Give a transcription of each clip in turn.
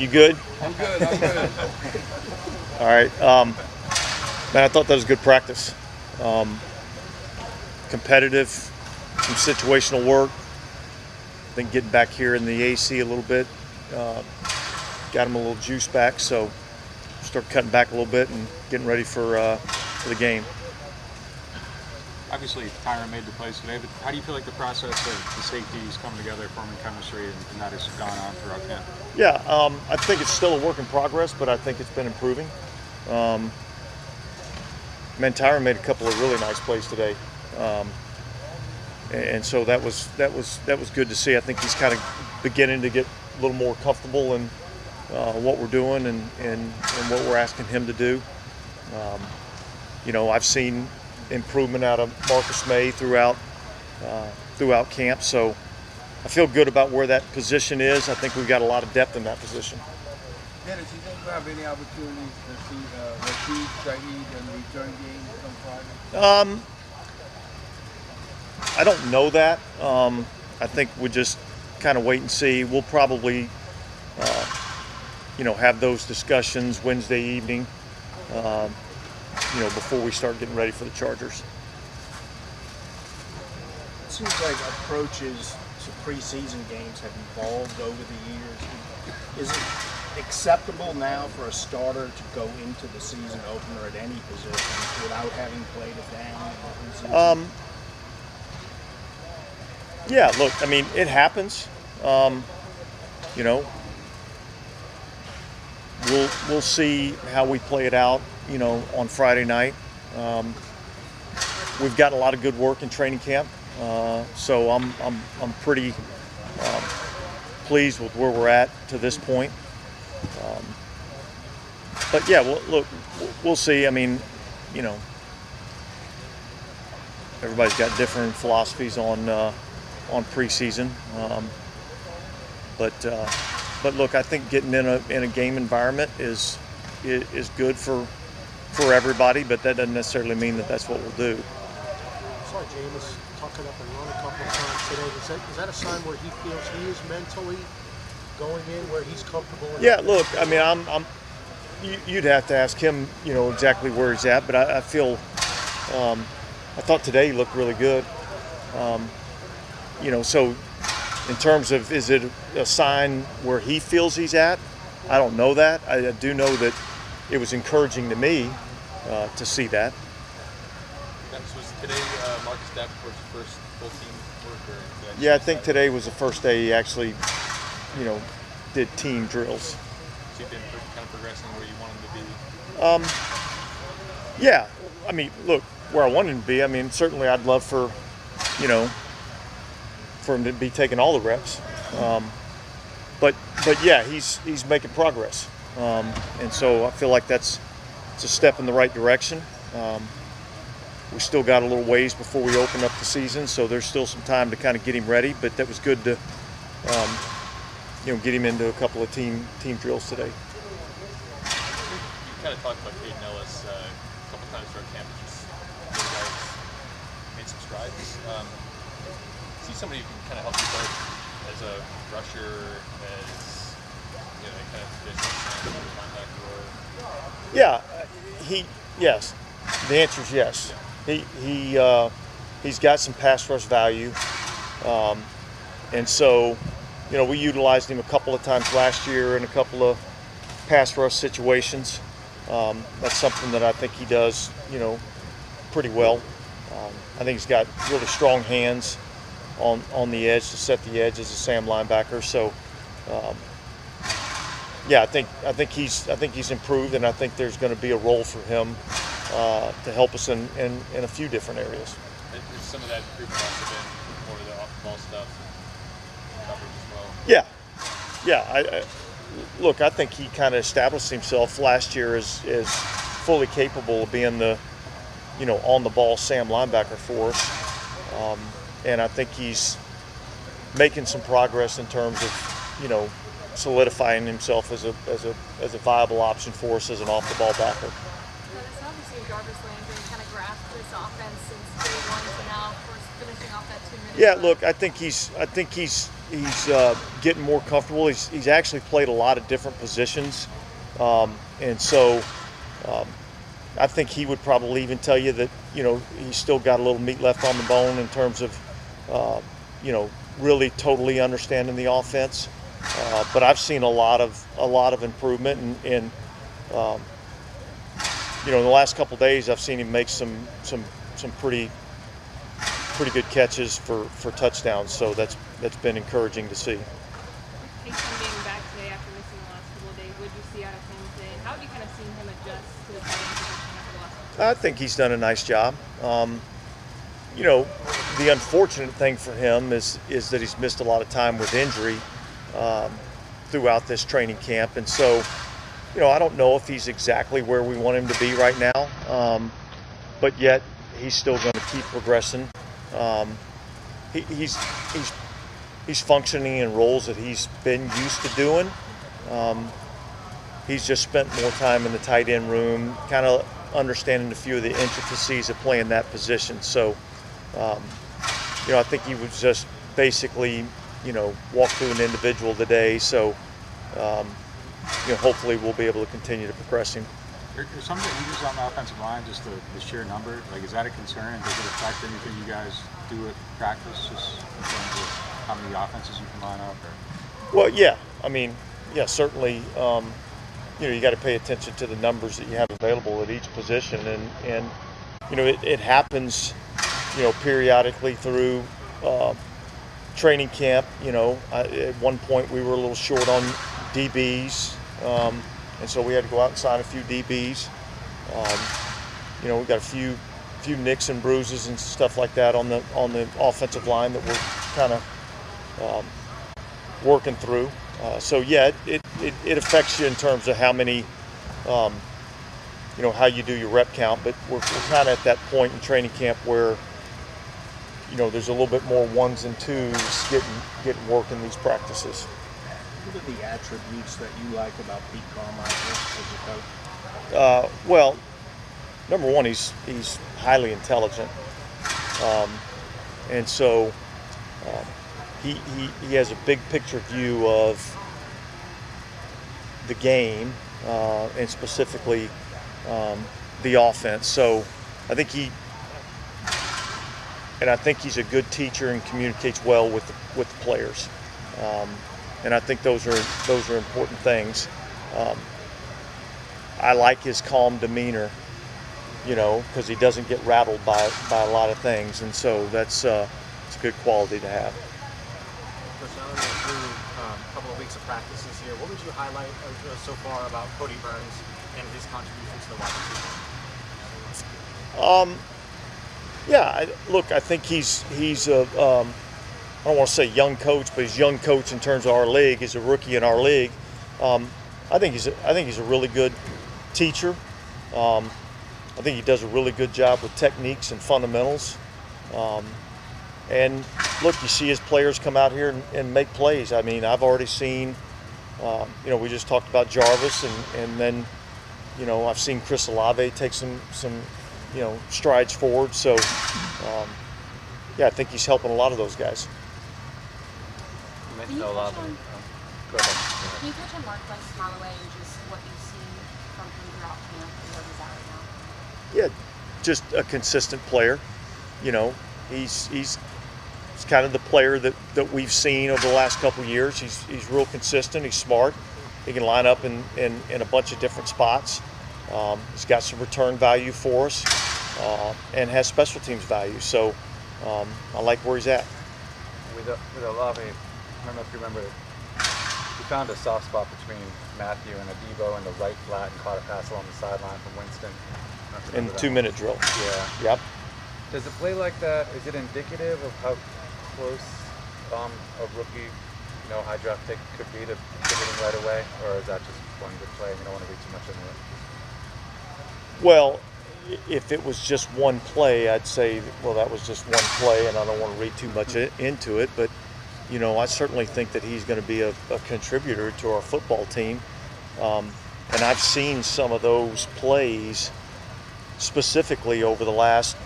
You good? I'm good. I'm good. All right. Man, I thought that was good practice. Competitive, some situational work. I think getting back here in the AC a little bit got him a little juice back. So start cutting back a little bit and getting ready for the game. Obviously, Tyron made the plays today, but how do you feel like the process of the safeties coming together, forming chemistry, and that has gone on throughout camp? Yeah, I think it's still a work in progress, but I think it's been improving. Man, Tyron made a couple of really nice plays today, and so that was good to see. I think he's kind of beginning to get a little more comfortable in what we're doing and what we're asking him to do. I've seen improvement out of Marcus May throughout camp, so I feel good about where that position is. I think we've got a lot of depth in that position. Dennis, you think we'll have any opportunities to see Rashid Shaheed in the return game on Friday? I don't know that. I think we just kind of wait and see. We'll probably, have those discussions Wednesday evening, before we start getting ready for the Chargers. It seems like approaches to preseason games have evolved over the years. Is it acceptable now for a starter to go into the season opener at any position without having played it down in the preseason? Yeah, look, I mean, it happens. We'll see how we play it out, on Friday night. We've gotten a lot of good work in training camp, so I'm pretty pleased with where we're at to this point. But yeah, we'll see. I mean, everybody's got different philosophies on preseason, but look, I think getting in a game environment is good for everybody, but that doesn't necessarily mean that that's what we'll do. I saw Jameis tuck it up and run a couple of times today. Is that a sign where he feels he is mentally going in where he's comfortable? Yeah, look, I mean, you'd have to ask him, exactly where he's at, but I feel, I thought today he looked really good. So in terms of, is it a sign where he feels he's at? I don't know that. I do know that it was encouraging to me to see that. Was today Marcus Davenport's first full team work? Yeah, I think today was the first day he actually, did team drills. So you've been kind of progressing where you want him to be? Yeah, I mean, look, where I wanted him to be. I mean, certainly I'd love for him to be taking all the reps. But yeah, he's making progress. And so I feel like it's a step in the right direction. We still got a little ways before we open up the season, so there's still some time to kind of get him ready. But that was good to, get him into a couple of team drills today. You kind of talked about Caden Ellis a couple times throughout camp. Just you guys made some strides. See somebody who can kind of help you both as a rusher, as kind of traditional linebacker. Yeah, yes. The answer is yes. He's got some pass rush value, and so we utilized him a couple of times last year in a couple of pass rush situations. That's something that I think he does pretty well. I think he's got really strong hands on the edge to set the edge as a Sam linebacker. So yeah, I think he's improved, and I think there's going to be a role for him to help us in a few different areas. There's some of that improvement also been more of the off-the-ball stuff and coverage as well. Yeah. Look, I think he kind of established himself last year as fully capable of being the on-the-ball Sam linebacker for us, and I think he's making some progress in terms of solidifying himself as a viable option for us as an off-the-ball backer. Obviously, Jarvis Landry kind of grasped this offense since day one to now, of course, finishing off that 2 minutes. Yeah, look, I think getting more comfortable. He's actually played a lot of different positions, and so I think he would probably even tell you that he's still got a little meat left on the bone in terms of really totally understanding the offense. But I've seen a lot of improvement, and in the last couple of days I've seen him make some pretty good catches for touchdowns. So that's been encouraging to see. Taysom being back today after missing the last couple of days, what did you see out of him today? And how have you kind of seen him adjust to the tight end position after the last couple I think he's done a nice job. The unfortunate thing for him is that he's missed a lot of time with injury throughout this training camp, and so I don't know if he's exactly where we want him to be right now, but yet he's still going to keep progressing. He's functioning in roles that he's been used to doing. He's just spent more time in the tight end room, kind of understanding a few of the intricacies of playing that position. So, I think he was just basically, walk through an individual today. So, hopefully we'll be able to continue to progress him. Are some of the injuries on the offensive line just the sheer number? Like, is that a concern? Does it affect anything you guys do at practice, just in terms of how many offenses you can line up? Or? Well, yeah. I mean, yeah, certainly. You got to pay attention to the numbers that you have available at each position, and it happens, periodically through training camp. At one point we were a little short on DBs, and so we had to go out and sign a few DBs. We got a few nicks and bruises and stuff like that on the offensive line that we're kind of working through. So yeah, it affects you in terms of how many, how you do your rep count. But we're kind of at that point in training camp where, there's a little bit more ones and twos getting work in these practices. What are the attributes that you like about Pete Carmichael as a coach? Well, number one, he's highly intelligent, and so he has a big picture view of the game, and specifically the offense. So I think he's a good teacher and communicates well with the players. And I think those are important things. I like his calm demeanor, because he doesn't get rattled by a lot of things, and so it's a good quality to have. Coach, now that we're through a couple of weeks of practices here, what would you highlight so far about Cody Burns and his contributions to the wide receiver? Yeah, look, I think he's a I don't want to say young coach, but he's a young coach in terms of our league. He's a rookie in our league. I think he's a really good teacher. I think he does a really good job with techniques and fundamentals. And look, you see his players come out here and make plays. I mean, I've already seen, we just talked about Jarvis, and then, I've seen Chris Olave take some strides forward. So, yeah, I think he's helping a lot of those guys. Can you touch on Marquez Callaway and just what you've seen from him throughout camp and where he's at right now? Yeah, just a consistent player. He's kind of the player that we've seen over the last couple of years. He's real consistent. He's smart. He can line up in a bunch of different spots. He's got some return value for us, and has special teams value. So I like where he's at. With Olave, I don't know if you remember, he found a soft spot between Matthew and Adebo in the right flat and caught a pass along the sideline from Winston. In the 2-minute drill. Yeah. Yep. Does a play like that, is it indicative of how close a rookie, high draft pick could be to hitting right away? Or is that just one good play and you don't want to read too much into it? Well, if it was just one play, I'd say, well, that was just one play, and I don't want to read too much into it. But, I certainly think that he's going to be a contributor to our football team. And I've seen some of those plays specifically over the last,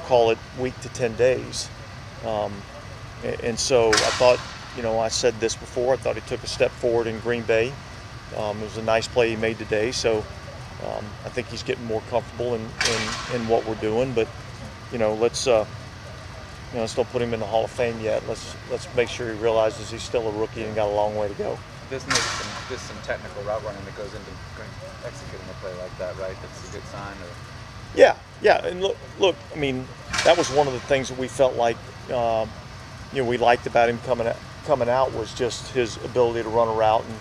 call it week to 10 days. And so I thought, you know, I said this before. I thought he took a step forward in Green Bay. It was a nice play he made today. So I think he's getting more comfortable in what we're doing. But you know, let's don't put him in the Hall of Fame yet. Let's make sure he realizes he's still a rookie and got a long way to go. There's some technical route running that goes into executing a play like that, right? That's a good sign. Or... Yeah, and look. I mean, that was one of the things that we felt like, we liked about him coming out was just his ability to run a route and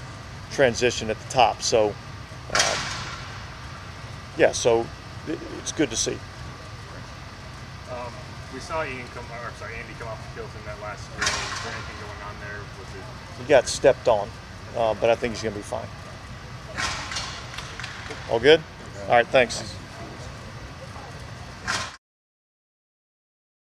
transition at the top. So, so it's good to see. We saw Andy come off the field in that last drill. Is there anything going on there? Was it? He got stepped on, but I think he's going to be fine. All good? All right, thanks.